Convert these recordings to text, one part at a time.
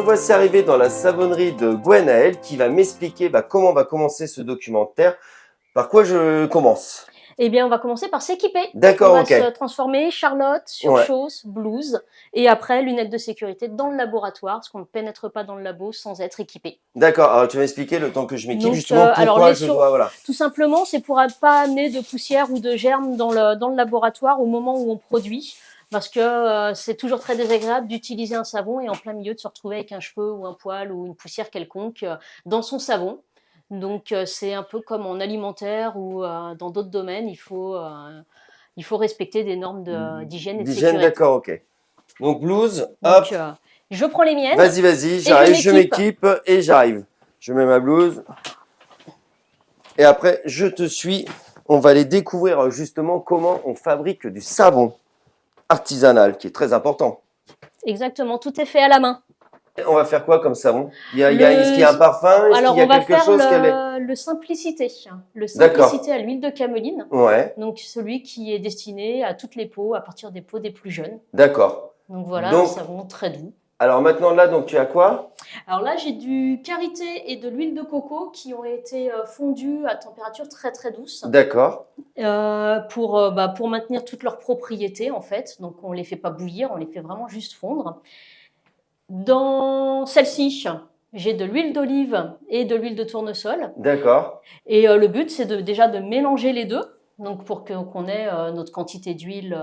voici arrivé dans la savonnerie de Gwenaël qui va m'expliquer comment on va commencer ce documentaire. Par quoi je commence? Eh bien, on va commencer par s'équiper. D'accord, on va ok. se transformer Charlotte, Ouais. surchausse, blouse, et après lunettes de sécurité dans le laboratoire, parce qu'on ne pénètre pas dans le labo sans être équipé. D'accord, alors tu vas m'expliquer le temps que je m'équipe Donc, justement pourquoi je dois... Voilà. tout simplement, c'est pour pas amener de poussière ou de germes dans le laboratoire au moment où on produit, parce que c'est toujours très désagréable d'utiliser un savon et en plein milieu de se retrouver avec un cheveu ou un poil ou une poussière quelconque dans son savon. Donc, c'est un peu comme en alimentaire ou dans d'autres domaines, il faut respecter des normes d'hygiène et de D'hygiène, sécurité. d'accord, ok. Donc blouse, hop. Donc, je prends les miennes Vas-y, et j'arrive, je m'équipe et j'arrive. Je mets ma blouse. Et après, je te suis. On va aller découvrir justement comment on fabrique du savon artisanal, qui est très important. Exactement, tout est fait à la main. On va faire quoi comme savon? Est-ce qu'il y a un parfum? Est-ce qu'il Alors, y a on va quelque faire chose qu'elle est... le simplicité. Le D'accord. simplicité à l'huile de cameline. Ouais. Donc, celui qui est destiné à toutes les peaux, à partir des peaux des plus jeunes. D'accord. Donc, voilà, Donc, un savon très doux. Alors maintenant, là, donc tu as quoi? Alors là, j'ai du karité et de l'huile de coco qui ont été fondus à température très très douce. D'accord. Pour maintenir toutes leurs propriétés, en fait. Donc, on ne les fait pas bouillir, on les fait vraiment juste fondre. Dans celle-ci, j'ai de l'huile d'olive et de l'huile de tournesol. D'accord. Et le but, c'est déjà de mélanger les deux. Donc pour qu'on ait notre quantité d'huile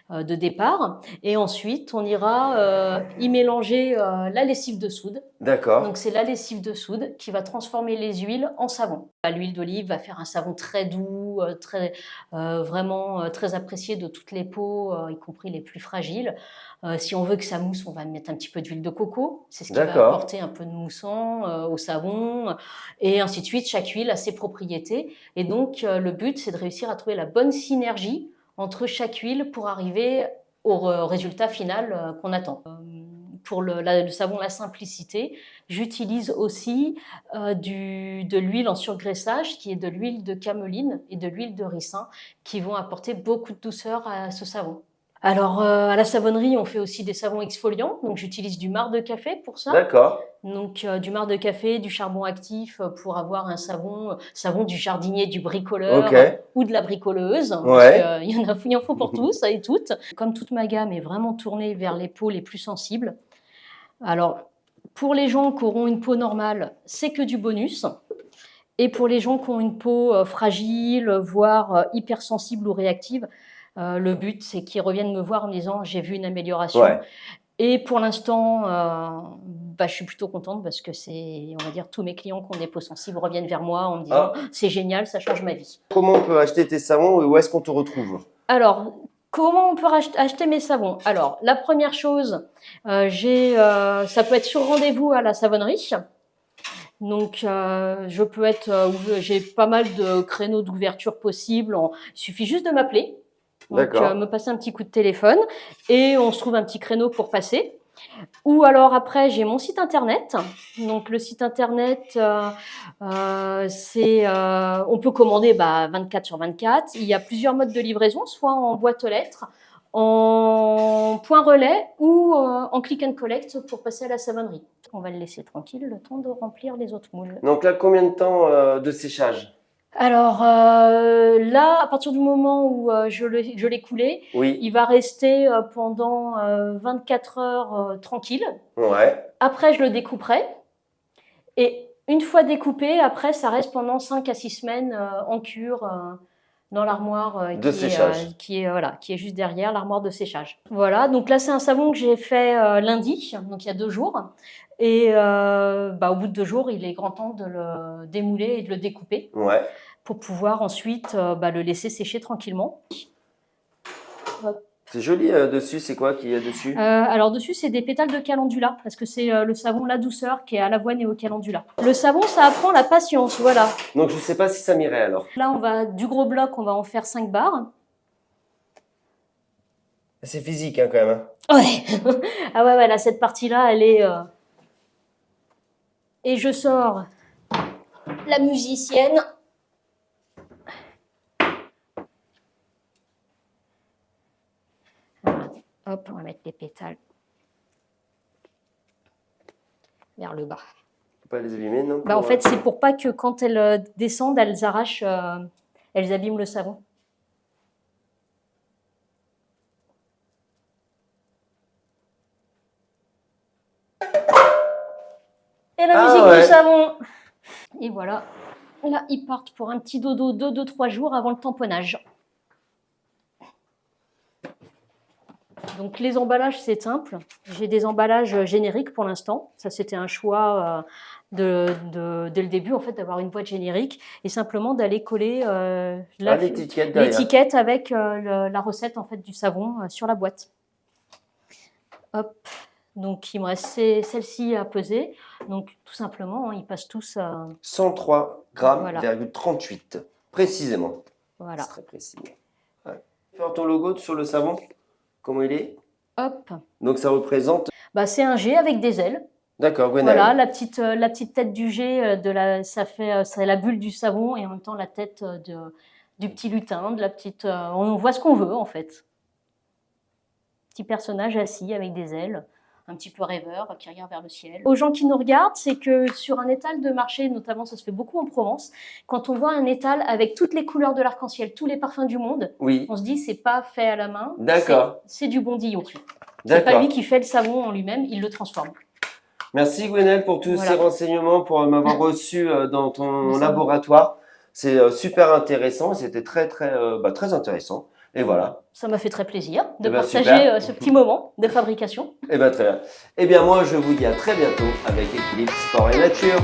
de départ. Et ensuite, on ira y mélanger la lessive de soude. D'accord. Donc c'est la lessive de soude qui va transformer les huiles en savon. L'huile d'olive va faire un savon très doux, vraiment très apprécié de toutes les peaux, y compris les plus fragiles. Si on veut que ça mousse, on va mettre un petit peu d'huile de coco. C'est ce qui va apporter un peu de moussant au savon. Et ainsi de suite, chaque huile a ses propriétés. Et donc le but, c'est de réussir à trouver la bonne synergie entre chaque huile pour arriver au résultat final qu'on attend. Pour le savon La Simplicité, j'utilise aussi de l'huile en surgraissage, qui est de l'huile de cameline et de l'huile de ricin, qui vont apporter beaucoup de douceur à ce savon. Alors, à la savonnerie, on fait aussi des savons exfoliants. Donc, j'utilise du marc de café pour ça. D'accord. Donc, du marc de café, du charbon actif pour avoir un savon du jardinier, du bricoleur ou de la bricoleuse. Parce qu'il en faut pour tous et toutes. Comme toute ma gamme est vraiment tournée vers les peaux les plus sensibles. Alors, pour les gens qui auront une peau normale, c'est que du bonus. Et pour les gens qui ont une peau fragile, voire hypersensible ou réactive, le but, c'est qu'ils reviennent me voir en me disant « j'ai vu une amélioration ». Et pour l'instant, je suis plutôt contente parce que on va dire, tous mes clients qui ont des peaux sensibles reviennent vers moi en me disant « c'est génial, ça change ma vie ». Comment on peut acheter tes savons et où est-ce qu'on te retrouve? Alors, comment on peut acheter mes savons? Alors, la première chose, ça peut être sur rendez-vous à la savonnerie. Donc, j'ai pas mal de créneaux d'ouverture possibles. Il suffit juste de m'appeler. Donc, me passer un petit coup de téléphone et on se trouve un petit créneau pour passer. Ou alors après, j'ai mon site internet. Donc le site internet, on peut commander 24/24. Il y a plusieurs modes de livraison, soit en boîte aux lettres, en point relais ou en click and collect pour passer à la savonnerie. On va le laisser tranquille le temps de remplir les autres moules. Donc là, combien de temps de séchage? Alors là, à partir du moment où je l'ai coulé, il va rester pendant 24 heures tranquille. Après, je le découperai. Et une fois découpé, après, ça reste pendant 5 à 6 semaines en cure dans l'armoire qui est juste derrière, l'armoire de séchage. Voilà, donc là, c'est un savon que j'ai fait lundi, donc il y a 2 jours. Et au bout de 2 jours, il est grand temps de le démouler et de le découper pour pouvoir ensuite le laisser sécher tranquillement. C'est joli dessus, c'est quoi qu'il y a dessus? Alors dessus, c'est des pétales de calendula, parce que c'est le savon La Douceur qui est à l'avoine et au calendula. Le savon, ça apprend la patience, voilà. Donc je sais pas si ça m'irait alors. Là, du gros bloc, on va en faire 5 barres. C'est physique quand même. Ouais. Ah ouais, là, cette partie-là, elle est... Et je sors la musicienne. Hop, on va mettre les pétales. vers le bas. Faut pas les abîmer, non? En fait, c'est pour pas que quand elles descendent, elles arrachent, elles abîment le savon. Et la musique du savon. Et voilà. Là, ils partent pour un petit dodo de 2-3 jours avant le tamponnage. Donc les emballages, c'est simple. J'ai des emballages génériques pour l'instant. Ça, c'était un choix dès le début, en fait, d'avoir une boîte générique et simplement d'aller coller l'étiquette avec la recette en fait, du savon sur la boîte. Hop. Donc, il me reste celle-ci à peser. Donc, tout simplement, ils passent tous à 103 grammes, 38, précisément. Voilà. C'est très précis. Ouais. Faire ton logo sur le savon, comment il est? Hop. Donc, ça représente... c'est un G avec des ailes. D'accord, Gwenaëlle. Voilà, la petite tête du G, c'est la bulle du savon et en même temps la tête du petit lutin, de la petite... on voit ce qu'on veut, en fait. Petit personnage assis avec des ailes. Un petit peu rêveur, qui regarde vers le ciel. Aux gens qui nous regardent, c'est que sur un étal de marché, notamment ça se fait beaucoup en Provence, quand on voit un étal avec toutes les couleurs de l'arc-en-ciel, tous les parfums du monde, on se dit c'est pas fait à la main, c'est du Bondillon. C'est pas lui qui fait le savon en lui-même, il le transforme. Merci Gwenaëlle pour tous ces renseignements, pour m'avoir reçu dans ton laboratoire. C'est super intéressant, c'était très intéressant. Et voilà. Ça m'a fait très plaisir de partager ce petit moment de fabrication. Très bien. Moi, je vous dis à très bientôt avec Équilibre Sport et Nature.